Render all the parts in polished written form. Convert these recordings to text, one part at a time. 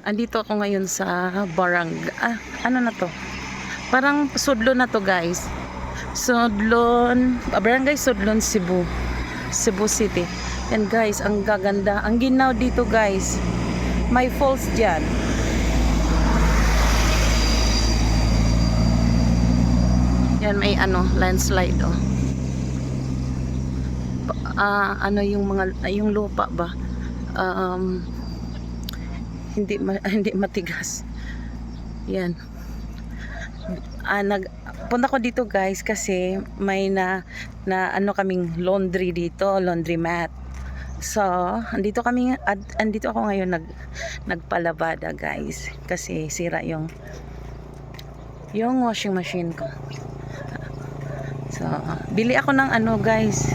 Andito ako ngayon sa ano na to? Parang Sudlon na to, guys. Sudlon, Barangay Sudlon, Cebu City. And guys, ang gaganda, ang ginaw dito, guys. May falls diyan. Yan, may landslide, oh. Ano yung yung lupa ba? Hindi matigas. Yan. Punta ko dito, guys, kasi may kaming laundry dito, laundry mat. So, andito ako ngayon nagpalabada, guys, kasi sira yung washing machine ko. So, bili ako ng guys.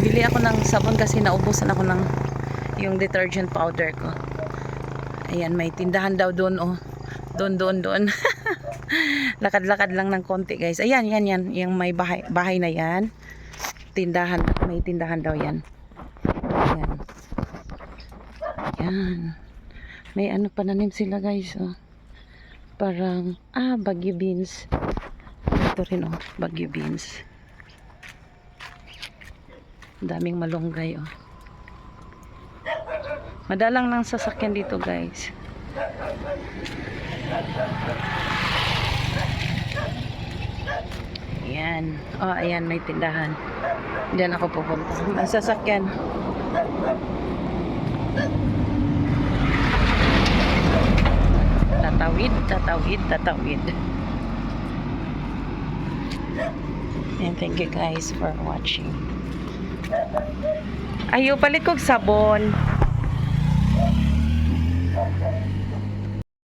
Bili ako ng sabon kasi naubusan ako ng yung detergent powder ko. Ayan, may tindahan daw doon, oh. Doon. Lakad-lakad lang ng konti, guys. Ayan, yan. Yung may bahay na yan. May tindahan daw yan. Ayan. Ayan. May pananim sila, guys, oh. Parang, bagyo beans. Ito rin, oh, bagyo beans. Daming malunggay, oh. Madalang ng sasakyan dito, guys. Ayan. Oh, ayan, may tindahan. Diyan ako pupunta. Ang sasakyan. Tatawid. And thank you, guys, for watching. Ayo, palit kog sabon.